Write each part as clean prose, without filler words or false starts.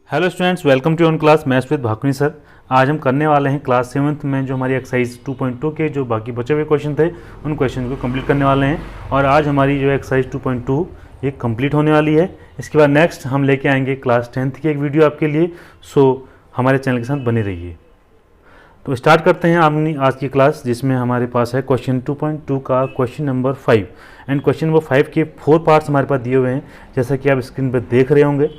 Hello students, welcome to on class maths with Bhakuni sir. आज हम करने वाले हैं क्लास 7th में जो हमारी एक्सरसाइज 2.2 के जो बाकी बचे हुए क्वेश्चन थे उन क्वेश्चन को कंप्लीट करने वाले हैं। और आज हमारी जो एक्सरसाइज 2.2 ये कंप्लीट होने वाली है। इसके बाद नेक्स्ट हम लेके आएंगे क्लास 10th की एक वीडियो आपके लिए। सो हमारे चैनल के साथ बने रहिए। तो स्टार्ट करते हैं अपनी आज की क्लास, जिसमें हमारे पास है क्वेश्चन 2.2 का question number 5। And question number 5 के 4 पार्ट्स हमारे पास दिए हुए हैं, जैसा कि आप स्क्रीन पर देख रहे होंगे।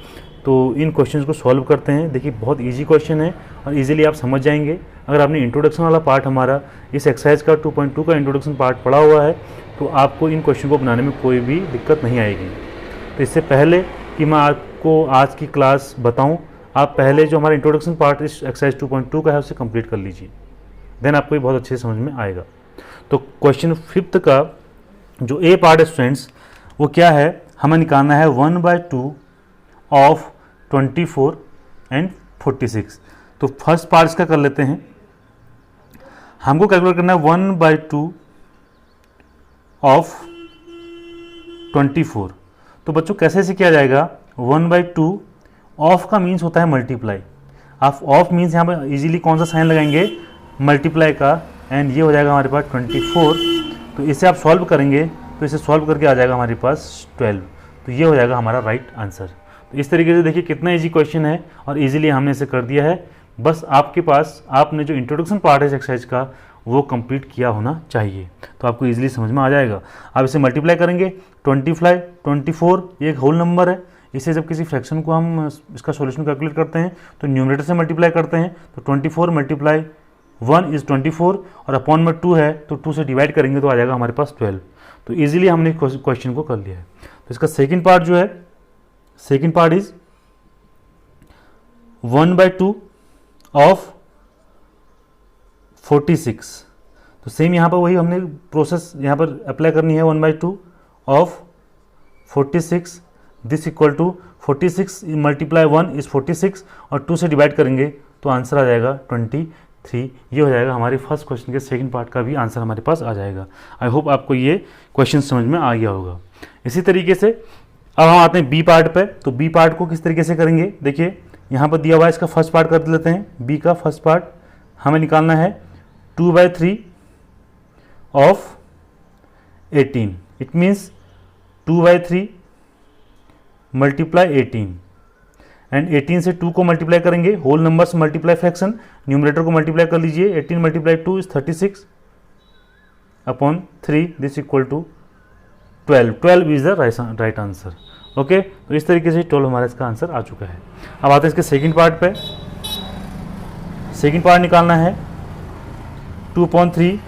तो इन क्वेश्चंस को सॉल्व करते हैं। देखिए, बहुत इजी क्वेश्चन है और इजीली आप समझ जाएंगे। अगर आपने इंट्रोडक्शन वाला पार्ट हमारा इस एक्सरसाइज का 2.2 का इंट्रोडक्शन पार्ट पढ़ा हुआ है तो आपको इन क्वेश्चन को बनाने में कोई भी दिक्कत नहीं आएगी। तो इससे पहले कि मैं आपको आज की क्लास बताऊं, आप पहले जो हमारा इंट्रोडक्शन पार्ट इस एक्सरसाइज 2.2 का है उसे कंप्लीट कर लीजिए, देन आपको ये बहुत अच्छे से समझ में आएगा। तो क्वेश्चन 5 का जो ए पार्ट है स्टूडेंट्स, वो क्या है, हमें निकालना है 1/2 ऑफ 24 एंड 46। तो फर्स्ट पार्ट इसका कर लेते हैं। हमको कैलकुलेट करना है 1/2 ऑफ 24। तो बच्चों कैसे से किया जाएगा, 1/2 ऑफ का मीन्स होता है मल्टीप्लाई। आप ऑफ मीन्स यहाँ पर इजीली कौन सा साइन लगाएंगे, मल्टीप्लाई का, एंड ये हो जाएगा हमारे पास 24। तो इसे आप सॉल्व करेंगे तो इसे सॉल्व करके आ जाएगा हमारे पास 12। तो ये हो जाएगा हमारा राइट आंसर। तो इस तरीके से देखिए कितना इजी क्वेश्चन है और इजीली हमने इसे कर दिया है। बस आपके पास आपने जो इंट्रोडक्शन पार्ट है इस एक्सरसाइज का वो कंप्लीट किया होना चाहिए, तो आपको इजीली समझ में आ जाएगा। आप इसे मल्टीप्लाई करेंगे, 24 ये एक होल नंबर है। इसे जब किसी फ्रैक्शन को हम इसका सॉल्यूशन कैलकुलेट करते हैं तो न्यूमरेटर से मल्टीप्लाई करते हैं। तो 24 मल्टीप्लाई 1 इज़ 24 और अपॉन में 2 है तो 2 से डिवाइड करेंगे तो आ जाएगा हमारे पास 12। तो ईजिली हमने क्वेश्चन को कर लिया है। तो इसका सेकेंड पार्ट जो है, सेकेंड पार्ट इज 1/2 ऑफ 46। तो सेम यहाँ पर वही हमने प्रोसेस यहाँ पर अप्लाई करनी है, 1/2 of 46 this equal to 46 multiply 1 is 46 और 2 से डिवाइड करेंगे तो आंसर आ जाएगा 23। ये हो जाएगा हमारे फर्स्ट क्वेश्चन के सेकंड पार्ट का भी आंसर हमारे पास आ जाएगा। आई होप आपको ये क्वेश्चन समझ में आ गया होगा। इसी तरीके से अब हम आते हैं बी पार्ट पे। तो बी पार्ट को किस तरीके से करेंगे, देखिए यहाँ पर दिया हुआ है, इसका फर्स्ट पार्ट कर लेते हैं। बी का फर्स्ट पार्ट हमें निकालना है 2/3 of 18। It means 2/3 multiply 18 and 18 से 2 को मल्टीप्लाई करेंगे, whole numbers multiply fraction, numerator को मल्टीप्लाई कर लीजिए। 18 multiply 2 is 36 upon 3 this equal to 12 is the right answer. Okay, तो इस तरीके से 12 हमारा इसका आंसर आ चुका है। अब आते हैं इसके सेकंड पार्ट पे। सेकंड पार्ट निकालना है 2/3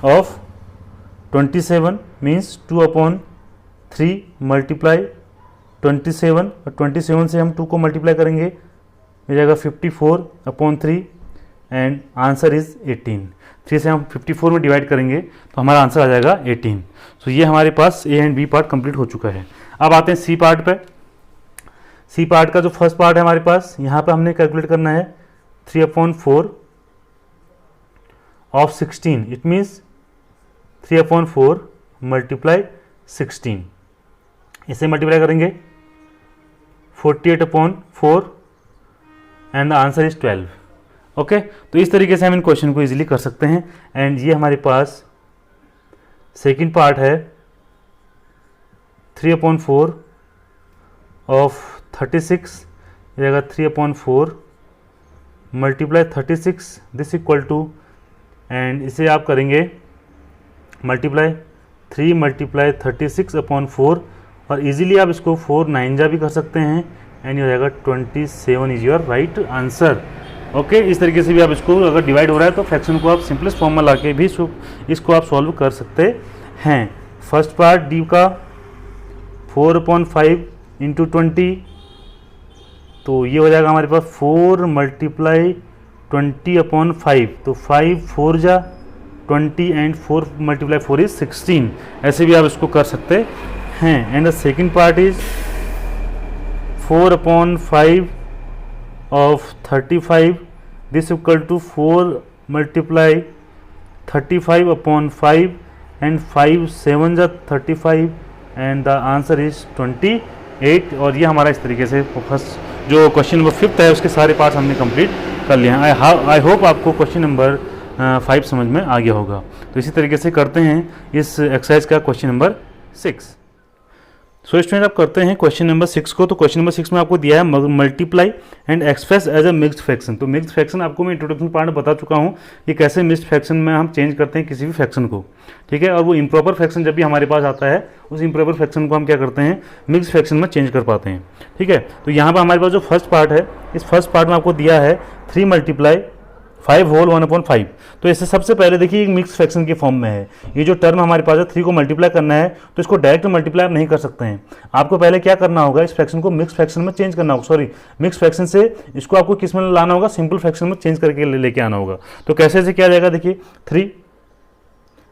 ऑफ 27 मीन्स 2/3 मल्टीप्लाई 27 और 27 से हम 2 को मल्टीप्लाई करेंगे, मिल जाएगा 54/3 एंड आंसर इज 18। 3 से हम 54 में डिवाइड करेंगे तो हमारा आंसर आ जाएगा 18। तो ये हमारे पास A and B part complete हो चुका है। अब आते हैं सी पार्ट पे। सी पार्ट का जो फर्स्ट पार्ट है हमारे पास, यहाँ पे हमने कैलकुलेट करना है 3/4 ऑफ 16। It means 3/4 multiply 16। इसे मल्टीप्लाई करेंगे 48/4 and the answer is 12। Okay, तो इस तरीके से हम इन क्वेश्चन को इजीली कर सकते हैं। एंड ये हमारे पास सेकंड पार्ट है 3/4 ऑफ 36, ये जाएगा 3/4 multiply 36 this equal to, and इसे आप करेंगे मल्टीप्लाई 3 मल्टीप्लाई 36/4 और इजीली आप इसको 4 9 जा भी कर सकते हैं एंड ये हो जाएगा 27 is your right answer. Okay, इस तरीके से भी आप इसको, अगर डिवाइड हो रहा है तो फ्रैक्शन को आप सिंपलेस्ट फॉर्म में ला के भी इसको आप सॉल्व कर सकते हैं। फर्स्ट पार्ट डी का 4/5 इंटू 20, तो ये हो जाएगा हमारे पास 4 मल्टीप्लाई 20/5। तो 5 4 जा 20 एंड 4 मल्टीप्लाई 4 इज 16। ऐसे भी आप इसको कर सकते हैं। And the second part is 4/5 of 35 this equal to 4 multiply 35/5 and 5 7 जा 35 एंड द आंसर इज 28। और ये हमारा इस तरीके से फर्स्ट जो क्वेश्चन नंबर 5 है उसके सारे पार्ट्स हमने कंप्लीट कर लिए हैं। आई होप आपको क्वेश्चन नंबर 5 समझ में आ गया होगा। तो इसी तरीके से करते हैं इस एक्सरसाइज का क्वेश्चन नंबर 6। सो स्टूडेंट आप करते हैं क्वेश्चन नंबर 6 को। तो क्वेश्चन नंबर 6 में आपको दिया है multiply and express as a mixed fraction. तो मिक्स्ड फ्रैक्शन आपको मैं इंट्रोडक्शन पार्ट में बता चुका हूँ कि कैसे मिक्स्ड फ्रैक्शन में हम चेंज करते हैं किसी भी फ्रैक्शन को, ठीक है। और वो इम्प्रॉपर फ्रैक्शन जब भी हमारे पास आता है उस इम्प्रॉपर फ्रैक्शन को हम क्या करते हैं, मिक्स्ड फ्रैक्शन में चेंज कर पाते हैं, ठीक है। तो यहाँ पर हमारे पास जो फर्स्ट पार्ट है, इस फर्स्ट पार्ट में आपको दिया है 3 मल्टीप्लाई 5 होल 1/5। तो इससे सबसे पहले देखिए एक मिक्स फ्रैक्शन के फॉर्म में है। ये जो टर्म हमारे पास है 3 को मल्टीप्लाई करना है तो इसको डायरेक्ट मल्टीप्लाई आप नहीं कर सकते हैं। आपको पहले क्या करना होगा, इस फ्रैक्शन को मिक्स फ्रैक्शन में चेंज करना होगा। सॉरी, मिक्स फ्रैक्शन से इसको आपको किस में लाना होगा, सिंपल फ्रैक्शन में चेंज करके लेके आना होगा। तो कैसे से क्या जाएगा, देखिए 3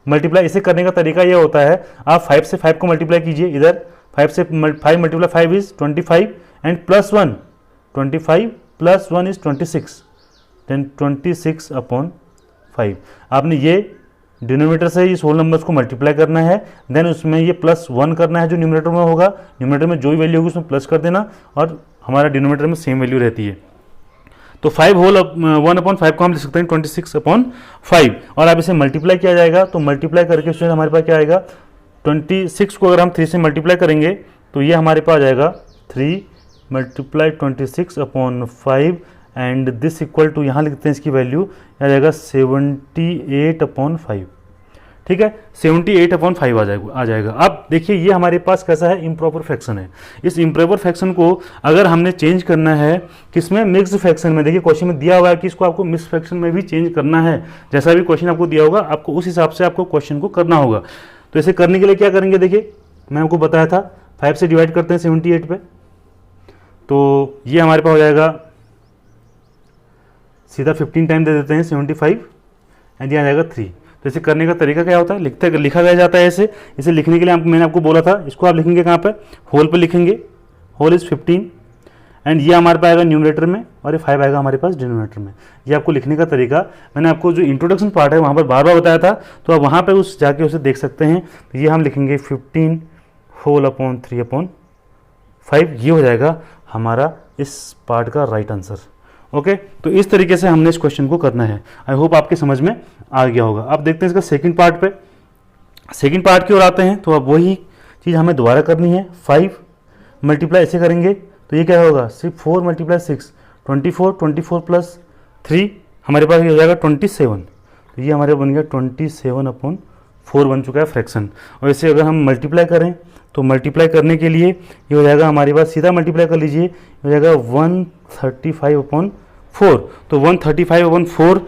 मल्टीप्लाई, इसे करने का तरीका यह होता है, आप 5 से 5 को मल्टीप्लाई कीजिए। इधर 5 से 5 multiply 5 is 25 and plus 1, 25 plus 1 is 26, then 26/5। आपने ये डिनोमिनेटर से इस होल नंबर्स को मल्टीप्लाई करना है, देन उसमें ये +1 करना है जो न्यूमरेटर में होगा। न्यूमरेटर में जो भी वैल्यू होगी उसमें प्लस कर देना और हमारा डिनोमिनेटर में सेम वैल्यू रहती है। तो 5 होल 1/5 को हम लिख सकते हैं 26/5। और अब इसे मल्टीप्लाई किया जाएगा, तो मल्टीप्लाई करके उसमें हमारे पास क्या आएगा, 26 को अगर हम 3 से मल्टीप्लाई करेंगे तो ये हमारे पास आ जाएगा 3 multiply 26/5 and this equal to, यहाँ लिखते हैं इसकी वैल्यू आ जाएगा 78/5, ठीक है। 78/5 आ जाएगा। अब देखिए ये हमारे पास कैसा है, इम्प्रॉपर फ्रैक्शन है। इस इम्प्रॉपर फ्रैक्शन को अगर हमने चेंज करना है किसमें, मिक्स्ड फ्रैक्शन में। देखिए क्वेश्चन में दिया हुआ है कि इसको आपको मिक्स्ड फ्रैक्शन में भी चेंज करना है। जैसा भी क्वेश्चन आपको दिया होगा आपको उस हिसाब से आपको क्वेश्चन को करना होगा। तो इसे करने के लिए क्या करेंगे, देखिए मैं आपको बताया था 5 से डिवाइड करते हैं 78 पे, तो ये हमारे पास हो जाएगा सीधा 15 टाइम दे देते हैं 75 एंड ये आ जाएगा 3। तो इसे करने का तरीका क्या होता है, लिखा गया जाता है ऐसे। इसे लिखने के लिए मैंने आपको बोला था, इसको आप लिखेंगे कहाँ पे, होल पे लिखेंगे, होल इज 15 एंड ये हमारे पास आएगा न्यूमरेटर में और ये 5 आएगा हमारे पास डिनोमिनेटर में। ये आपको लिखने का तरीका मैंने आपको जो इंट्रोडक्शन पार्ट है वहाँ पर बार बार बताया था, तो आप वहाँ पर उस जाके उसे देख सकते हैं। तो ये हम लिखेंगे 15 होल अपॉन 3/5, ये हो जाएगा हमारा इस पार्ट का राइट आंसर। ओके, तो इस तरीके से हमने इस क्वेश्चन को करना है। आई होप आपके समझ में आ गया होगा। अब देखते हैं इसका सेकंड पार्ट पे। सेकंड पार्ट की ओर आते हैं, तो अब वही चीज़ हमें दोबारा करनी है। 5 मल्टीप्लाई ऐसे करेंगे तो ये क्या होगा, सिर्फ 4 मल्टीप्लाई 6, 24 प्लस 3 हमारे पास ये हो जाएगा 27। तो ये हमारे बन गया 27/4 बन चुका है फ्रैक्शन। और इसे अगर हम मल्टीप्लाई करें तो मल्टीप्लाई करने के लिए ये हो जाएगा हमारे पास, सीधा मल्टीप्लाई कर लीजिए, हो जाएगा 135/4। तो 135/4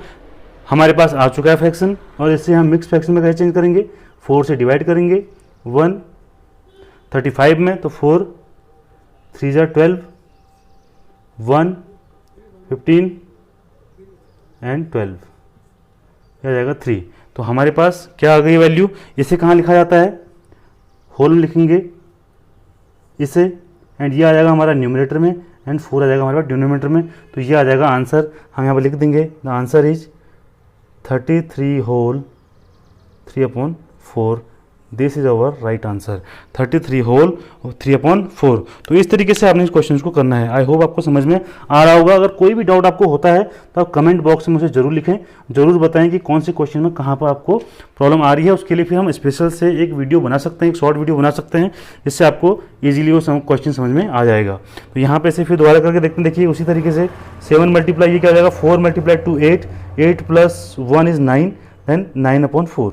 हमारे पास आ चुका है फ्रैक्शन। और इससे हम मिक्स फ्रैक्शन में कैसे चेंज करेंगे, 4 से डिवाइड करेंगे 135 में, तो 4 3 × 12, 1 15 एंड 12, यह आ जाएगा 3। तो हमारे पास क्या आ गई वैल्यू, इसे कहाँ लिखा जाता है, होल में लिखेंगे इसे एंड ये आ जाएगा हमारा न्यूमरेटर में एंड 4 आ जाएगा हमारे पास डिनोमिनेटर में। तो ये आ जाएगा आंसर। हम यहाँ पर लिख देंगे the answer is 33 whole 3/4। This is our right answer, 33 whole 3/4। तो इस तरीके से आपने इस क्वेश्चन को करना है। आई होप आपको समझ में आ रहा होगा। अगर कोई भी डाउट आपको होता है तो आप कमेंट बॉक्स में मुझे जरूर लिखें, जरूर बताएं कि कौन से क्वेश्चन में कहाँ पर आपको प्रॉब्लम आ रही है। उसके लिए फिर हम स्पेशल से एक वीडियो बना सकते हैं, एक शॉर्ट वीडियो बना सकते हैं, जिससे आपको ईजिली वो क्वेश्चन समझ में आ जाएगा। तो यहाँ पे से फिर दोबारा करके देखते हैं। देखिए उसी तरीके से 7 मल्टीप्लाई, ये क्या हो जाएगा, 4 मल्टीप्लाई 2 8, 8 प्लस 1 इज 9, देन 9/4।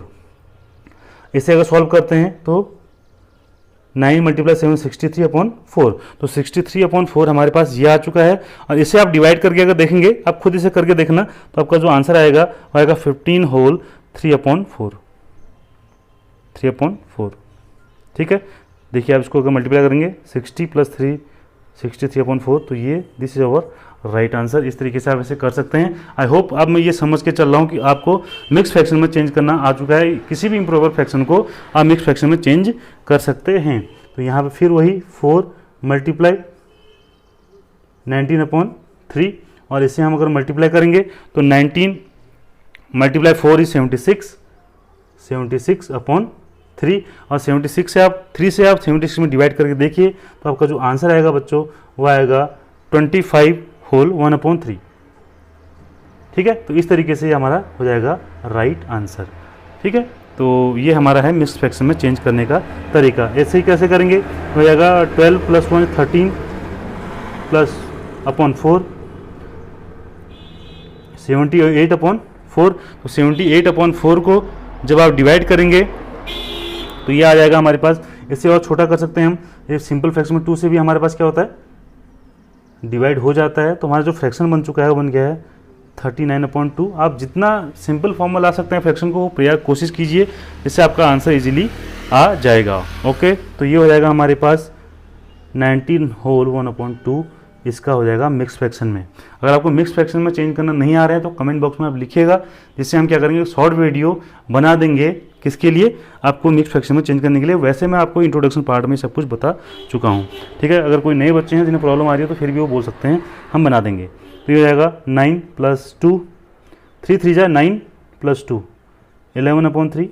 इसे अगर सॉल्व करते हैं तो 9 मल्टीप्लाई 7 63/4। तो 63/4 हमारे पास ये आ चुका है। और इसे आप डिवाइड करके अगर देखेंगे, आप खुद इसे करके देखना, तो आपका जो आंसर आएगा वो आएगा 15 होल 3/4, 3/4। ठीक है, देखिए आप इसको अगर मल्टीप्लाई करेंगे 60 + 3 63/4, तो ये this is our right answer. इस तरीके से आप इसे कर सकते हैं। आई होप अब मैं ये समझ के चल रहा हूँ कि आपको मिक्स फ्रैक्शन में चेंज करना आ चुका है। किसी भी इम्प्रॉपर फ्रैक्शन को आप मिक्स फ्रैक्शन में चेंज कर सकते हैं। तो यहाँ पे फिर वही 4 मल्टीप्लाई 19/3, और इसे हम अगर मल्टीप्लाई करेंगे तो 19 मल्टीप्लाई 4 इज 76, 76/3। और 76 से आप 3 से आप 76 में डिवाइड करके देखिए, तो आपका जो आंसर आएगा बच्चों वो आएगा 25 होल 1/3। ठीक है, तो इस तरीके से हमारा हो जाएगा राइट आंसर। ठीक है, तो ये हमारा है मिक्स फ्रैक्शन में चेंज करने का तरीका। ऐसे ही कैसे करेंगे, हो जाएगा 12 + 1 13 प्लस अपॉन 4 78/4। तो 78/4 को जब आप डिवाइड करेंगे तो ये आ जाएगा हमारे पास। इससे और छोटा कर सकते हैं हम, ये सिंपल फ्रैक्शन में 2 से भी हमारे पास क्या होता है, डिवाइड हो जाता है। तो हमारा जो फ्रैक्शन बन चुका है वो बन गया है 39/2। आप जितना सिंपल फॉर्म में ला सकते हैं फ्रैक्शन को, वो कोशिश कीजिए, जिससे आपका आंसर इजीली आ जाएगा। ओके, तो ये हो जाएगा हमारे पास 19 होल 1/2, इसका हो जाएगा मिक्स फ्रैक्शन में। अगर आपको मिक्स फ्रैक्शन में चेंज करना नहीं आ रहा है तो कमेंट बॉक्स में आप लिखिएगा, जिससे हम क्या करेंगे, शॉर्ट वीडियो बना देंगे। किसके लिए, आपको मिक्स फ्रैक्शन में चेंज करने के लिए। वैसे मैं आपको इंट्रोडक्शन पार्ट में सब कुछ बता चुका हूँ। ठीक है, अगर कोई नए बच्चे हैं जिन्हें प्रॉब्लम आ रही है तो फिर भी वो बोल सकते हैं, हम बना देंगे। तो ये हो जाएगा 9 + 2, 3 3 जा 9 + 2 11/3,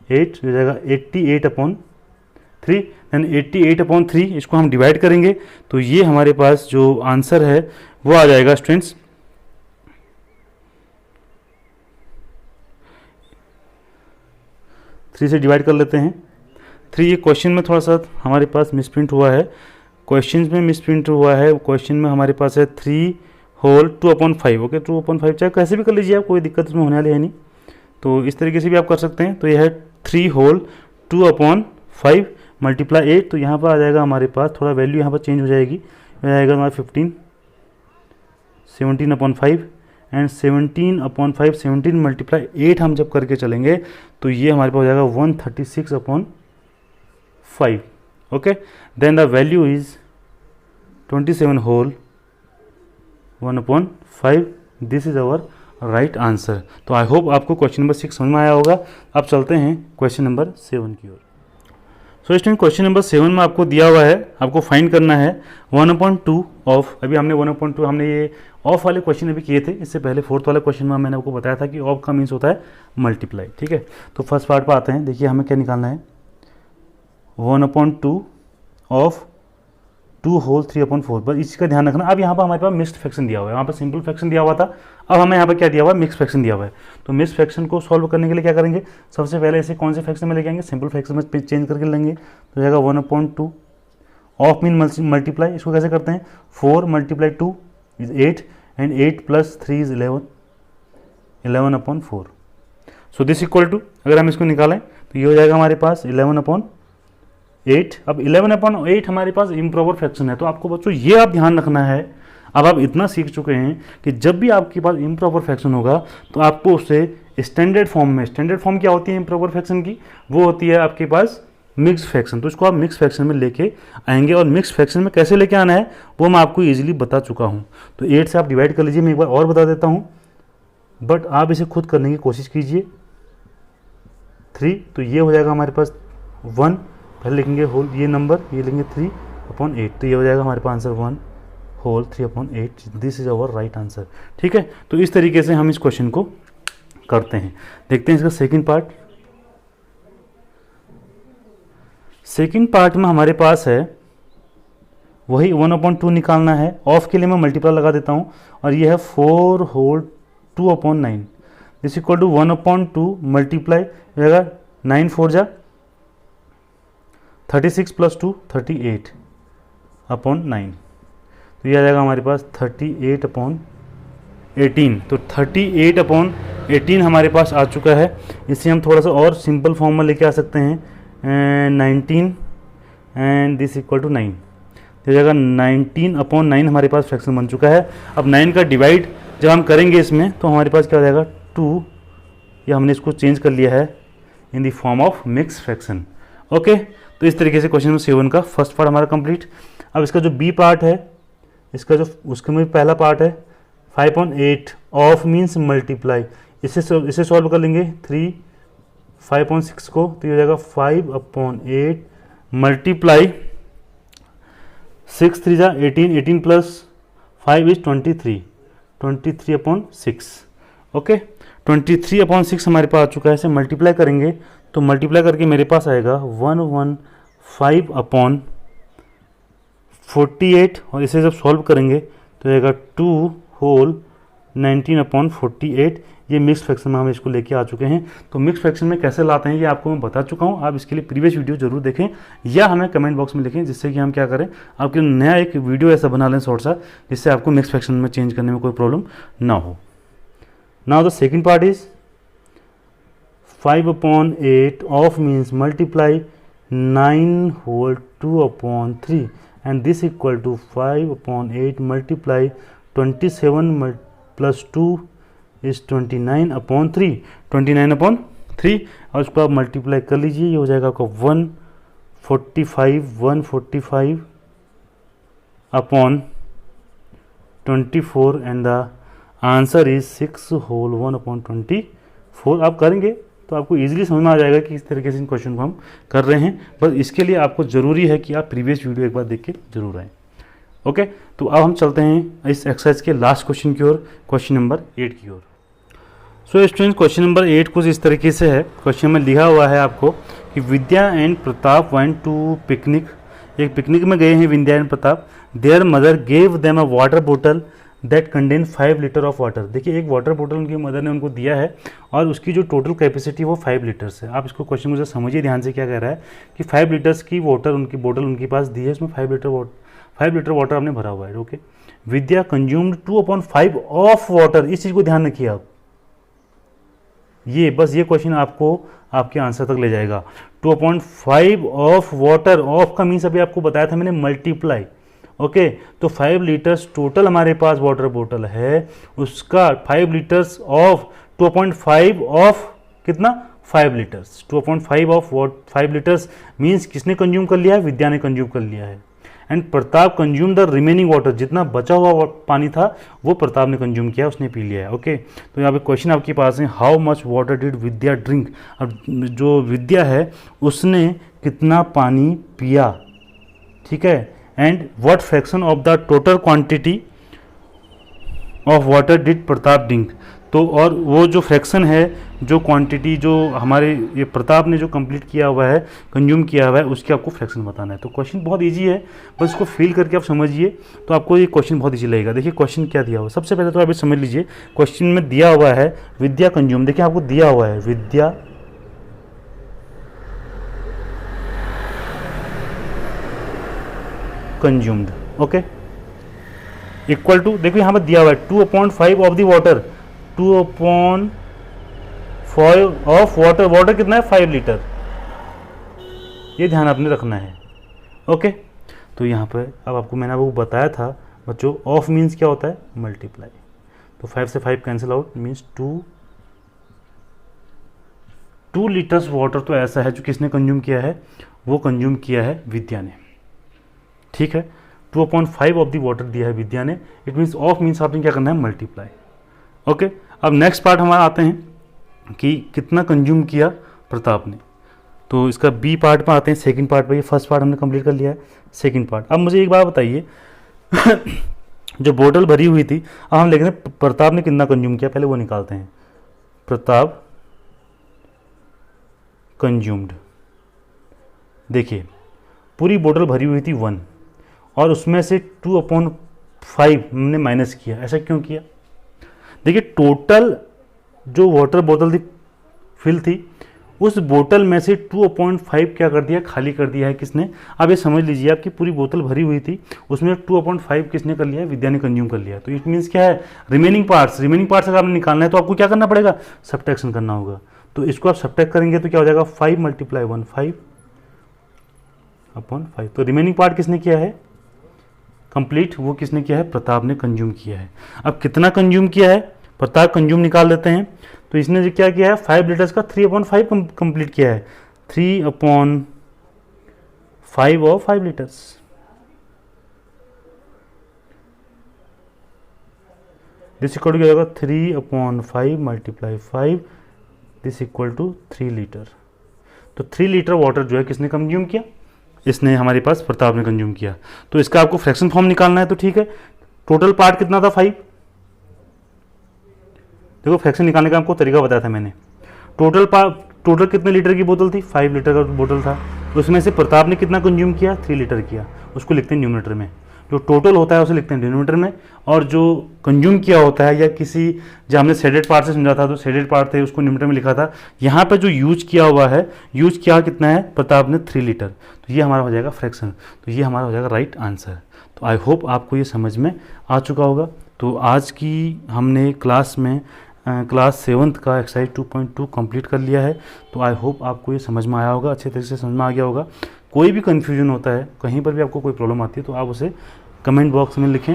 8 हो जाएगा 88/3। यानी 88/3 इसको हम डिवाइड करेंगे तो ये हमारे पास जो आंसर है वो आ जाएगा स्टूडेंट्स 3 से डिवाइड कर लेते हैं 3। ये क्वेश्चन में थोड़ा सा हमारे पास मिसप्रिंट हुआ है, क्वेश्चन में मिसप्रिंट हुआ है। क्वेश्चन में हमारे पास है 3 होल 2/5। ओके, 2/5 चाहे कैसे भी कर लीजिए आप, कोई दिक्कत इसमें होने वाली है नहीं। तो इस तरीके से भी आप कर सकते हैं। तो यह है 3 होल 2/5 मल्टीप्लाई 8। तो यहाँ पर आ जाएगा हमारे पास, थोड़ा वैल्यू यहाँ पर चेंज हो जाएगी, हो जाएगा हमारा 15 17/5 एंड 17/5 17 मल्टीप्लाई 8 हम जब करके चलेंगे तो ये हमारे पास हो जाएगा 136/5। Okay, then the value is 27 whole 1/5। This is our right answer. तो आई होप आपको क्वेश्चन नंबर 6 समझ में आया होगा। अब चलते हैं क्वेश्चन नंबर 7 की ओर। सो स्टूडेंट, क्वेश्चन नंबर 7 में आपको दिया हुआ है, आपको फाइंड करना है 1/2 ऑफ। अभी हमने 1/2 हमने ये ऑफ वाले क्वेश्चन अभी किए थे। इससे पहले 4th वाले क्वेश्चन में मैंने आपको बताया था कि ऑफ का मीन्स होता है मल्टीप्लाई। ठीक है, तो फर्स्ट पार्ट पर आते हैं। देखिए हमें क्या निकालना है, 1/2 ऑफ 2 होल 3/4। बस इसका ध्यान रखना। अब यहाँ पर हमारे पास मिक्स्ड फ्रैक्शन दिया हुआ है, वहाँ पर सिंपल फ्रैक्शन दिया हुआ था, अब हमें यहाँ पर क्या दिया हुआ है, मिक्स फ्रैक्शन दिया हुआ है। तो मिक्स फ्रैक्शन को सॉल्व करने के लिए क्या करेंगे, सबसे पहले इसे कौन से फ्रैक्शन में लेके आएंगे, सिंपल फ्रैक्शन में चेंज करके लेंगे। तो जाएगा 1/2 ऑफ मीन मल्टीप्लाई। इसको कैसे करते हैं, 4 × 2 is 8 and 8 + 3 is 11, 11/4। So this equal to, अगर हम इसको निकालें तो ये हो जाएगा हमारे पास 11/8। अब 11/8 हमारे पास इम्प्रॉपर फ्रैक्शन है। तो आपको बच्चों ये आप ध्यान रखना है, अब आप इतना सीख चुके हैं कि जब भी आपके पास इम्प्रॉपर फ्रैक्शन होगा तो आपको उसे स्टैंडर्ड फॉर्म में, स्टैंडर्ड फॉर्म क्या होती है इम्प्रॉपर फ्रैक्शन की, वो होती है आपके पास मिक्स फ्रैक्शन। तो इसको आप मिक्स फ्रैक्शन में लेके आएंगे, और मिक्स फ्रैक्शन में कैसे लेके आना है वो मैं आपको ईजिली बता चुका हूँ। तो 8 से आप डिवाइड कर लीजिए, मैं एक बार और बता देता हूँ, बट आप इसे खुद करने की कोशिश कीजिए। 3, तो ये हो जाएगा हमारे पास 1, पहले लिखेंगे होल ये नंबर, ये लिखेंगे 3/8। तो ये हो जाएगा हमारे पास answer 1 whole 3/8। This is our right answer. ठीक है, तो इस तरीके से हम इस क्वेश्चन को करते हैं। देखते हैं इसका सेकंड पार्ट। सेकंड पार्ट में हमारे पास है वही 1/2 निकालना है। ऑफ के लिए मैं मल्टीप्लाई लगा देता हूं, और ये है 4 whole 2/9। This equal to 1/2 multiply हो जाएगा 9 4 जा 36 + 2 38/9। तो ये आ जाएगा हमारे पास 38/18। तो 38/18 हमारे पास आ चुका है। इसे हम थोड़ा सा और सिंपल फॉर्म में लेके आ सकते हैं, 19 एंड दिस इक्वल टू 9। तो जगह 19/9 हमारे पास फ्रैक्शन बन चुका है। अब 9 का डिवाइड जब हम करेंगे इसमें तो हमारे पास क्या हो जाएगा 2, या हमने इसको चेंज कर लिया है in the form of mix fraction. Okay, तो इस तरीके से क्वेश्चन नंबर 7 का फर्स्ट पार्ट हमारा कंप्लीट। अब इसका जो बी पार्ट है, इसका जो उसके में पहला पार्ट है 5/8 ऑफ मीन्स मल्टीप्लाई। इसे सॉल्व कर लेंगे 3 5/6 को, तो ये हो जाएगा 5/8 मल्टीप्लाई 6 3 जा 18, 18 + 5 इज 23, 23/6। ओके, 23/6 हमारे पास आ चुका है। इसे मल्टीप्लाई करेंगे तो मल्टीप्लाई करके मेरे पास आएगा 115/5 48 और इसे जब सॉल्व करेंगे तो आएगा 2 होल 19/48। ये मिक्स फ्रैक्शन में हम इसको लेके आ चुके हैं। तो मिक्स फ्रैक्शन में कैसे लाते हैं ये आपको मैं बता चुका हूँ। आप इसके लिए प्रीवियस वीडियो जरूर देखें या हमें कमेंट बॉक्स में लिखें, जिससे कि हम क्या करें, आपके नया एक वीडियो ऐसा बना लें शॉर्ट सा, जिससे आपको मिक्स फ्रैक्शन में चेंज करने में कोई प्रॉब्लम ना हो। Now the second part is 5/8 of means multiply 9 whole 2/3 and this equal to 5/8 multiply 27 plus 2 is 29/3 और उसको आप मल्टीप्लाई कर लीजिए। ये हो जाएगा आपका 145/24 and the answer is 6 whole 1/24। आप करेंगे तो आपको इजीली समझ में आ जाएगा कि इस तरीके से इन क्वेश्चन को हम कर रहे हैं। बस इसके लिए आपको ज़रूरी है कि आप प्रीवियस वीडियो एक बार देख के जरूर आएँ। ओके, तो अब हम चलते हैं इस एक्सरसाइज के लास्ट क्वेश्चन की ओर, क्वेश्चन नंबर 8 की ओर। सो स्टूडेंट्स, क्वेश्चन नंबर 8 कुछ इस तरीके से है। क्वेश्चन में लिखा हुआ है आपको कि Vidya and Pratap went to picnic. एक पिकनिक में गए हैं Vidya and Pratap. Their mother gave them a water बोतल that contain 5 litre of water. देखिए, एक वाटर बोतल उनकी मदर ने उनको दिया है और उसकी जो टोटल कैपेसिटी वो 5 लीटर्स है। आप इसको क्वेश्चन मुझे समझिए ध्यान से, क्या कह रहा है कि 5 लीटर्स की वाटर उनकी बोतल उनके पास दी है, उसमें 5 लीटर वाटर आपने भरा हुआ है। Okay, Vidya consumed 2/5 of water. इस चीज को ध्यान रखिए आप, ये बस ये क्वेश्चन आपको आपके आंसर तक ले जाएगा। 2/5 ऑफ वाटर, ऑफ का मीन्स अभी आपको बताया था मैंने मल्टीप्लाई। ओके, तो 5 लीटर्स टोटल हमारे पास वाटर बोतल है, उसका 5 लीटर्स ऑफ 2/5 ऑफ कितना 5 लीटर्स। 2/5 ऑफ 5 लीटर्स मीन्स किसने कंज्यूम कर लिया है, विद्या ने कंज्यूम कर लिया है। And Pratap consume the remaining water, जितना बचा हुआ पानी था वो प्रताप ने कंज्यूम किया, उसने पी लिया है। ओके, तो यहाँ पे क्वेश्चन आपके पास है, how much water did Vidya drink. अब जो विद्या है उसने कितना पानी पिया, ठीक है। And what fraction of the total quantity of water did Pratap drink. तो और वो जो फ्रैक्शन है, जो क्वांटिटी जो हमारे ये प्रताप ने जो कंप्लीट किया हुआ है, कंज्यूम किया हुआ है, उसके आपको फ्रैक्शन बताना है। तो क्वेश्चन बहुत इजी है, बस इसको फील करके आप समझिए तो आपको ये क्वेश्चन बहुत इजी लगेगा। देखिए क्वेश्चन क्या दिया हुआ है, सबसे पहले तो आप ये समझ लीजिए क्वेश्चन में दिया हुआ है विद्या कंज्यूम। देखिए आपको दिया हुआ है विद्या कंज्यूम्ड, ओके, इक्वल टू, देखो यहाँ पर दिया हुआ है 2/5 of the water, 2/5 of water. Water कितना है 5 लीटर, ये ध्यान आपने रखना है। ओके, तो यहाँ पर अब आपको मैंने वो बताया था बच्चों, ऑफ मीन्स क्या होता है मल्टीप्लाई। तो 5 से 5 cancel out means 2 litres water. तो ऐसा है जो किसने कंज्यूम किया है, वो कंज्यूम किया है विद्या ने, ठीक है। 2/5 ऑफ द वाटर दिया है विद्या ने, इट मीन्स ऑफ मीन्स आपने क्या करना है मल्टीप्लाई। ओके, अब नेक्स्ट पार्ट हमारा आते हैं कि कितना कंज्यूम किया प्रताप ने। तो इसका बी पार्ट में आते हैं, सेकंड पार्ट पे। ये फर्स्ट पार्ट हमने कंप्लीट कर लिया है, सेकंड पार्ट। अब मुझे एक बात बताइए जो बोतल भरी हुई थी, अब हम देख रहे हैं प्रताप ने कितना कंज्यूम किया, पहले वो निकालते हैं। प्रताप कंज्यूम्ड, देखिए पूरी बोतल भरी हुई थी 1 और उसमें से 2/5 हमने माइनस किया। ऐसा क्यों किया, देखिए टोटल जो वाटर बोतल थी फिल थी, उस बोतल में से 2/5 क्या कर दिया, खाली कर दिया है किसने। अब ये समझ लीजिए आपकी पूरी बोतल भरी हुई थी, उसमें 2/5 किसने कर लिया है, विद्या ने कंज्यूम कर लिया। तो इट मीन्स क्या है, रिमेनिंग पार्ट्स अगर आपने निकालना है तो आपको क्या करना पड़ेगा, सब्ट्रैक्शन करना होगा। तो इसको आप सब्ट्रैक्ट करेंगे तो क्या हो जाएगा 5 × 1 5/5। तो रिमेनिंग पार्ट किसने किया है कंप्लीट, वो किसने किया है, प्रताप ने कंज्यूम किया है। अब कितना कंज्यूम किया है, प्रताप कंज्यूम निकाल देते हैं। तो इसने जो क्या किया है 5 लीटर्स का 3/5 कंप्लीट किया है, 3/5 of 5 litres. This equal to क्या होगा 3/5 × 5, दिस इक्वल टू 3 लीटर। तो 3 लीटर वाटर जो है किसने कंज्यूम किया, इसने हमारे पास प्रताप ने कंज्यूम किया। तो इसका आपको फ्रैक्शन फॉर्म निकालना है, तो ठीक है। टोटल पार्ट कितना था 5, देखो फ्रैक्शन निकालने का आपको तरीका बताया था मैंने। टोटल कितने लीटर की बोतल थी, 5 लीटर का बोतल था, उसमें से प्रताप ने कितना कंज्यूम किया 3 लीटर किया, उसको लिखते हैं न्यूमरेटर में। जो टोटल होता है उसे लिखते हैं डिनोमिनेटर में, और जो कंज्यूम किया होता है या किसी जो हमने शेडेड पार्ट से समझा था, तो शेडेड पार्ट थे उसको न्यूमिनेटर में लिखा था। यहाँ पे जो यूज किया हुआ है, यूज किया कितना है प्रताप ने 3 लीटर, तो ये हमारा हो जाएगा फ्रैक्शन, तो ये हमारा हो जाएगा राइट आंसर। तो आई होप आपको ये समझ में आ चुका होगा। तो आज की हमने क्लास में क्लास 7th का एक्सरसाइज 2.2 कंप्लीट कर लिया है। तो आई होप आपको ये समझ में आया होगा, अच्छे तरीके से समझ में आ गया होगा। कोई भी कन्फ्यूजन होता है, कहीं पर भी आपको कोई प्रॉब्लम आती है, तो आप उसे कमेंट बॉक्स में लिखें।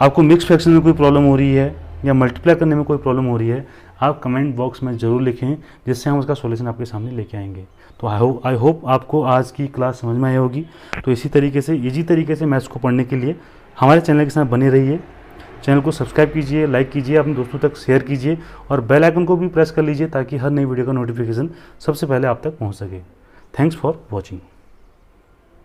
आपको मिक्स फ्रैक्शन में कोई प्रॉब्लम हो रही है या मल्टीप्लाई करने में कोई प्रॉब्लम हो रही है, आप कमेंट बॉक्स में ज़रूर लिखें, जिससे हम उसका सॉल्यूशन आपके सामने लेके आएंगे। तो आई होप आपको आज की क्लास समझ में आई होगी। तो इसी तरीके से ईजी तरीके से मैथ्स को पढ़ने के लिए हमारे चैनल के साथ बने रहिए। चैनल को सब्सक्राइब कीजिए, लाइक कीजिए, अपने दोस्तों तक शेयर कीजिए और बेल आइकन को भी प्रेस कर लीजिए, ताकि हर नई वीडियो का नोटिफिकेशन सबसे पहले आप तक पहुंच सके। Thanks for watching.